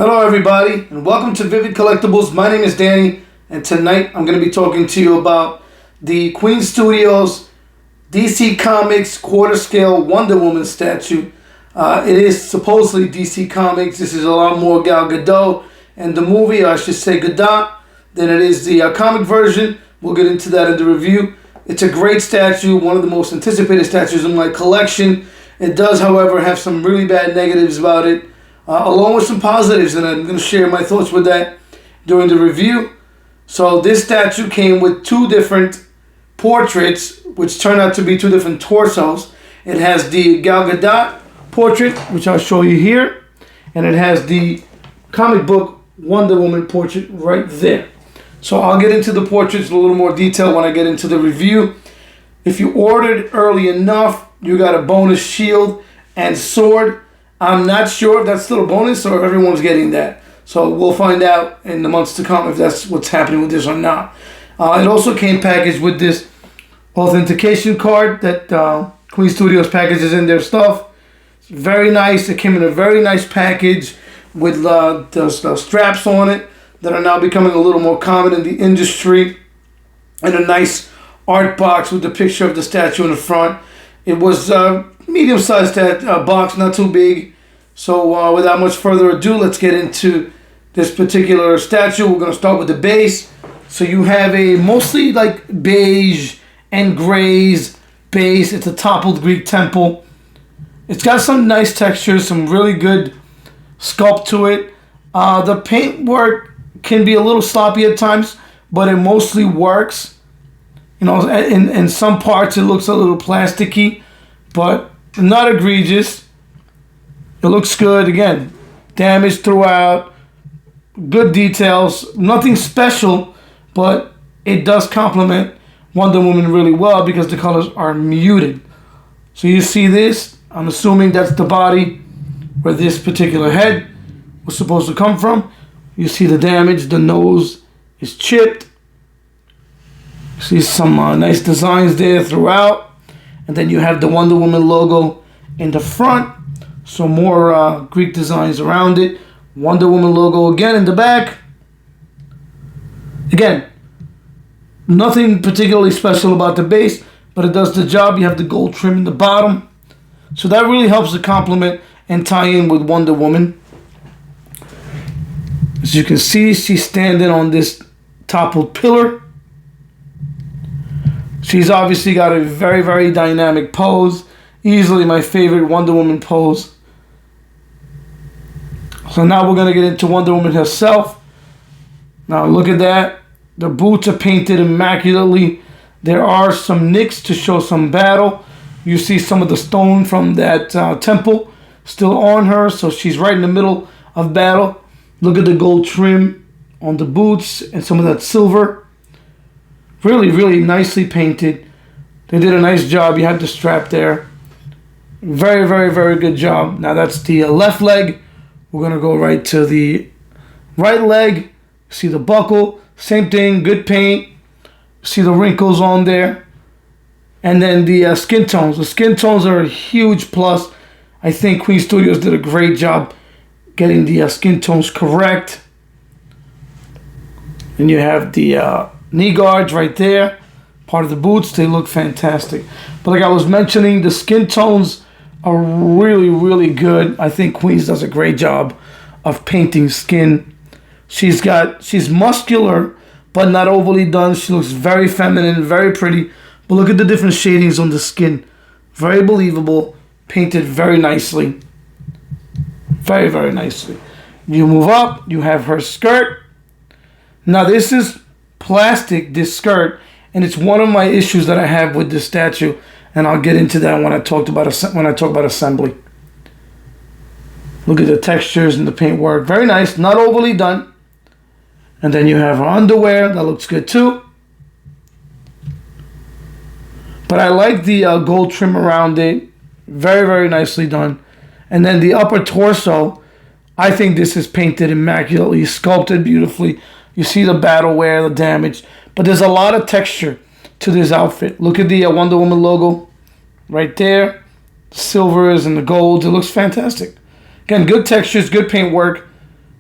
Hello everybody and welcome to Vivid Collectibles. My name is Danny and tonight I'm going to be talking to you about the Queen Studios DC Comics quarter scale Wonder Woman statue. It is supposedly DC Comics. This is a lot more Gal Gadot and the movie, or I should say Gadot, than it is the comic version. We'll get into that in the review. It's a great statue, one of the most anticipated statues in my collection. It does, however, have some really bad negatives about it, along with some positives, and I'm going to share my thoughts with that during the review. So this statue came with two different portraits, which turned out to be two different torsos. It has the Gal Gadot portrait, which I'll show you here, and it has the comic book Wonder Woman portrait right there. So I'll get into the portraits in a little more detail when I get into the review. If you ordered early enough, you got a bonus shield and sword. I'm not sure if that's still a bonus or if everyone's getting that. So we'll find out in the months to come if that's what's happening with this or not. It also came packaged with this authentication card that Queen Studios packages in their stuff. It's very nice. It came in a very nice package with the straps on it that are now becoming a little more common in the industry, and a nice art box with the picture of the statue in the front. It was medium-sized box, not too big. So without much further ado, let's get into this particular statue. We're going to start with the base. So you have a mostly like beige and grays base. It's a toppled Greek temple. It's got some nice textures, some really good sculpt to it. The paintwork can be a little sloppy at times, but it mostly works. You know, in some parts it looks a little plasticky, but not egregious. It looks good. Again, damage throughout, good details, nothing special, but it does complement Wonder Woman really well because the colors are muted. So you see this, I'm assuming that's the body where this particular head was supposed to come from. You see the damage, the nose is chipped. You see some nice designs there throughout. And then you have the Wonder Woman logo in the front. So more Greek designs around it. Wonder Woman logo again in the back. Again, nothing particularly special about the base, but it does the job. You have the gold trim in the bottom. So that really helps to complement and tie in with Wonder Woman. As you can see, she's standing on this toppled pillar. She's obviously got a very, very dynamic pose. Easily my favorite Wonder Woman pose. So now we're going to get into Wonder Woman herself. Now look at that. The boots are painted immaculately. There are some nicks to show some battle. You see some of the stone from that temple still on her. So she's right in the middle of battle. Look at the gold trim on the boots and some of that silver. Really, really nicely painted. They did a nice job. You have the strap there. Very, very, very good job. Now that's the left leg. We're going to go right to the right leg. See the buckle. Same thing. Good paint. See the wrinkles on there. And then the skin tones. The skin tones are a huge plus. I think Queen Studios did a great job getting the skin tones correct. And you have the knee guards right there. Part of the boots. They look fantastic. But like I was mentioning, the skin tones are really, really good. I think Queens does a great job of painting skin. She's muscular, but not overly done. She looks very feminine, very pretty. But look at the different shadings on the skin. Very believable. Painted very nicely. Very, very nicely. You move up, you have her skirt. Now this is plastic, this skirt, and it's one of my issues that I have with this statue, and I'll get into that when I talk about assembly. Look at the textures and the paintwork. Very nice, not overly done. And then you have her underwear. That looks good too. But I like the gold trim around it. Very, very nicely done. And then the upper torso, I think this is painted immaculately, sculpted beautifully. You see the battle wear, the damage. But there's a lot of texture to this outfit. Look at the Wonder Woman logo right there. The silvers and the golds. It looks fantastic. Again, good textures, good paint work.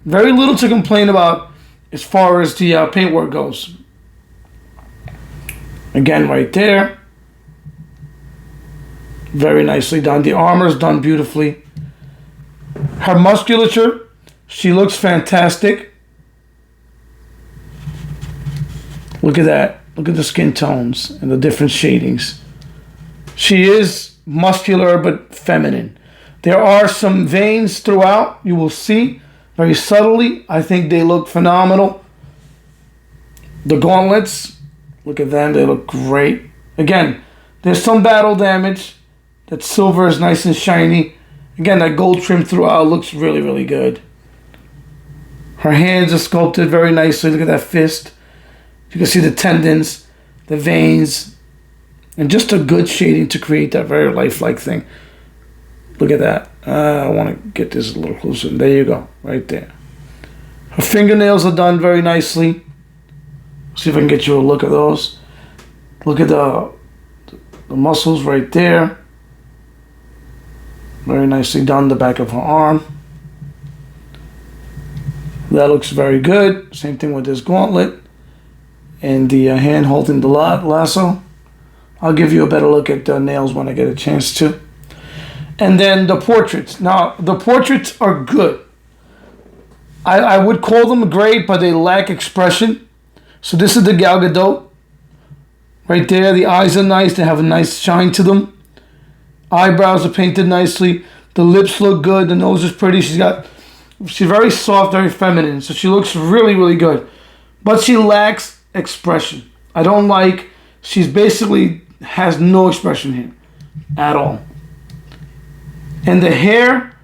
Very little to complain about as far as the paintwork goes. Again, right there. Very nicely done. The armor's done beautifully. Her musculature, she looks fantastic. Look at that. Look at the skin tones and the different shadings. She is muscular but feminine. There are some veins throughout, you will see, very subtly. I think they look phenomenal. The gauntlets, look at them, they look great. Again, there's some battle damage. That silver is nice and shiny. Again, that gold trim throughout looks really, really good. Her hands are sculpted very nicely. Look at that fist. You can see the tendons, the veins, and just a good shading to create that very lifelike thing. Look at that. I want to get this a little closer. There you go, right there. Her fingernails are done very nicely. See if I can get you a look at those. Look at the muscles right there. Very nicely done, the back of her arm. That looks very good. Same thing with this gauntlet. And the hand holding the lasso. I'll give you a better look at the nails when I get a chance to. And then the portraits. Now, the portraits are good. I would call them great, but they lack expression. So this is the Gal Gadot. Right there, the eyes are nice. They have a nice shine to them. Eyebrows are painted nicely. The lips look good. The nose is pretty. She's very soft, very feminine. So she looks really, really good. But she lacks expression. I don't like, she's basically has no expression here at all. And the hair,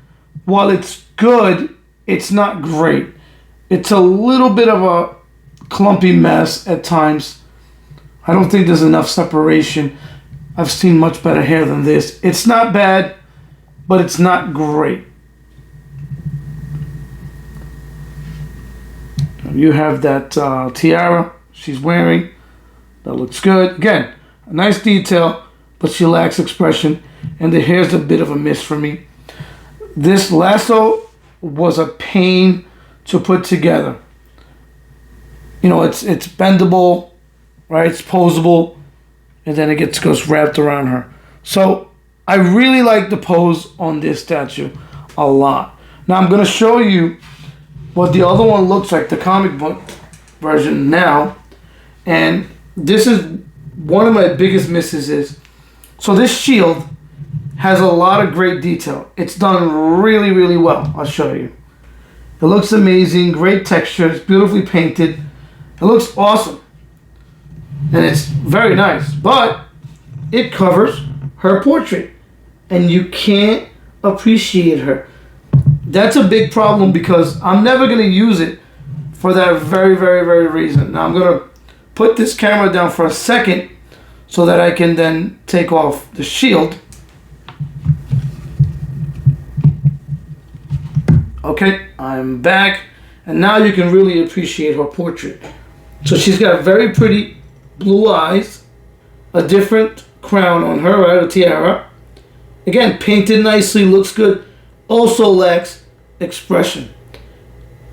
while it's good, it's not great. It's a little bit of a clumpy mess at times. I don't think there's enough separation. I've seen much better hair than this. It's not bad, but it's not great. You have that tiara she's wearing. That looks good. Again, a nice detail, but she lacks expression. And the hair's a bit of a miss for me. This lasso was a pain to put together. You know, it's bendable, right? It's posable. And then it goes wrapped around her. So I really like the pose on this statue a lot. Now I'm going to show you what the other one looks like, the comic book version now. And this is one of my biggest misses is, so this shield has a lot of great detail. It's done really, really well. I'll show you. It looks amazing, great texture, it's beautifully painted. It looks awesome. And it's very nice, but it covers her portrait and you can't appreciate her. That's a big problem because I'm never going to use it for that very, very, very reason. Now I'm going to put this camera down for a second so that I can then take off the shield. Okay, I'm back, and now you can really appreciate her portrait. So she's got very pretty blue eyes, a different crown on her, right, a tiara. Again, painted nicely, looks good, also lacks expression.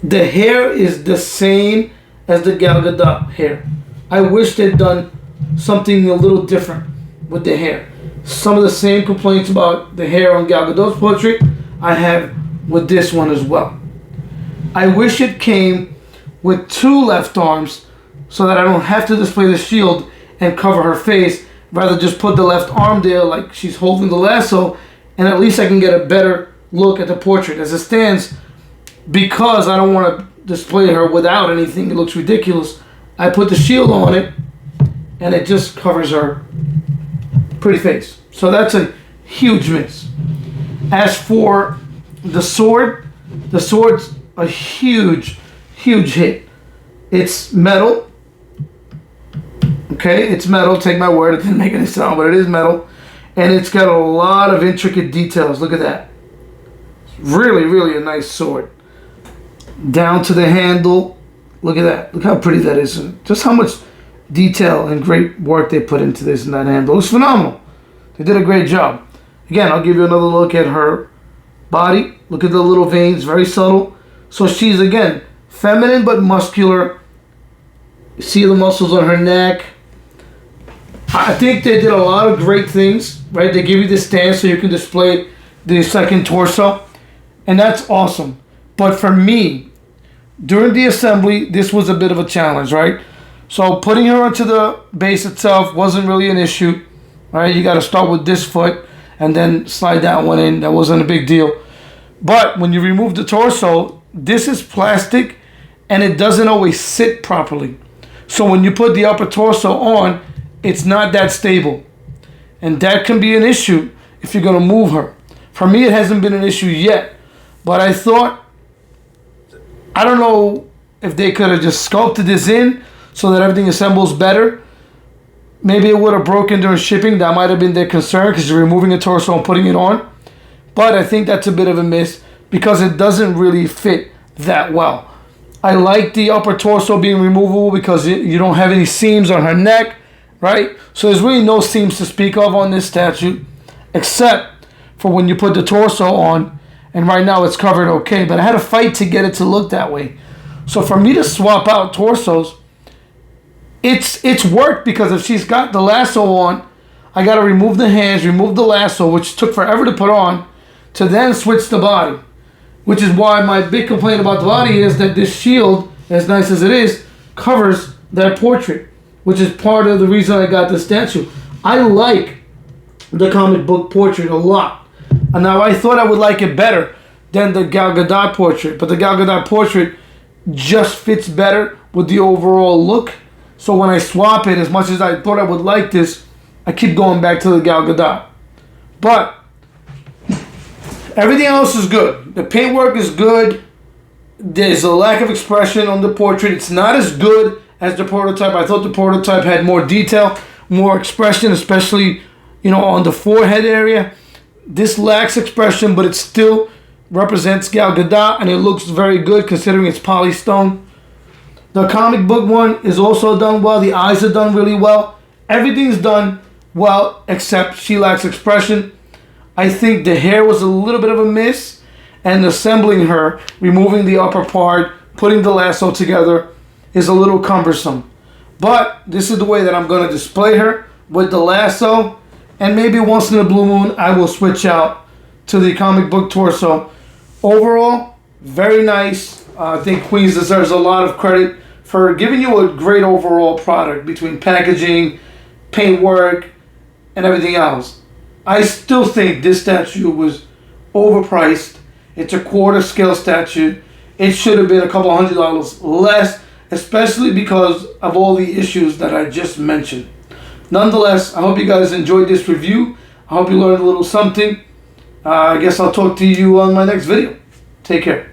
The hair is the same as the Gal Gadot hair. I wish they'd done something a little different with the hair. Some of the same complaints about the hair on Gal Gadot's portrait I have with this one as well. I wish it came with two left arms so that I don't have to display the shield and cover her face. Rather just put the left arm there like she's holding the lasso, and at least I can get a better look at the portrait. As it stands, because I don't want to display her without anything, it looks ridiculous, I put the shield on it and it just covers her pretty face. So that's a huge miss. As for the sword's a huge, huge hit. It's metal. Okay, it's metal. Take my word, it didn't make any sound, but it is metal. And it's got a lot of intricate details. Look at that. Really, really a nice sword. Down to the handle. Look at that. Look how pretty that is. Just how much detail and great work they put into this and that handle. It looks phenomenal. They did a great job. Again, I'll give you another look at her body. Look at the little veins, very subtle. So she's, again, feminine but muscular. You see the muscles on her neck. I think they did a lot of great things, right? They give you this stance so you can display the second torso, and that's awesome. But for me, during the assembly, this was a bit of a challenge, right? So putting her onto the base itself wasn't really an issue, right? You got to start with this foot and then slide that one in. That wasn't a big deal. But when you remove the torso, this is plastic and it doesn't always sit properly. So when you put the upper torso on, it's not that stable. And that can be an issue if you're going to move her. For me, it hasn't been an issue yet. But I thought, I don't know if they could have just sculpted this in so that everything assembles better. Maybe it would have broken during shipping. That might have been their concern because you're removing a torso and putting it on. But I think that's a bit of a miss because it doesn't really fit that well. I like the upper torso being removable because you don't have any seams on her neck, right? So there's really no seams to speak of on this statue except for when you put the torso on, and right now it's covered okay, but I had to fight to get it to look that way. So for me to swap out torsos, it's work because if she's got the lasso on, I got to remove the hands, remove the lasso, which took forever to put on, to then switch the body. Which is why my big complaint about the body is that this shield, as nice as it is, covers that portrait, which is part of the reason I got the statue. I like the comic book portrait a lot. And now I thought I would like it better than the Gal Gadot portrait, but the Gal Gadot portrait just fits better with the overall look. So when I swap it, as much as I thought I would like this, I keep going back to the Gal Gadot. But everything else is good. The paintwork is good. There's a lack of expression on the portrait. It's not as good as the prototype. I thought the prototype had more detail, more expression, especially, on the forehead area. This lacks expression, but it still represents Gal Gadot, and it looks very good considering it's polystone. The comic book one is also done well. The eyes are done really well. Everything's done well, except she lacks expression. I think the hair was a little bit of a miss, and assembling her, removing the upper part, putting the lasso together is a little cumbersome. But this is the way that I'm going to display her, with the lasso, and maybe once in a blue moon I will switch out to the comic book torso. Overall, very nice. I think Queens deserves a lot of credit for giving you a great overall product between packaging, paintwork, and everything else. I still think this statue was overpriced. It's a quarter scale statue. It should have been a couple $100 less, especially because of all the issues that I just mentioned. Nonetheless, I hope you guys enjoyed this review. I hope you learned a little something. I guess I'll talk to you on my next video. Take care.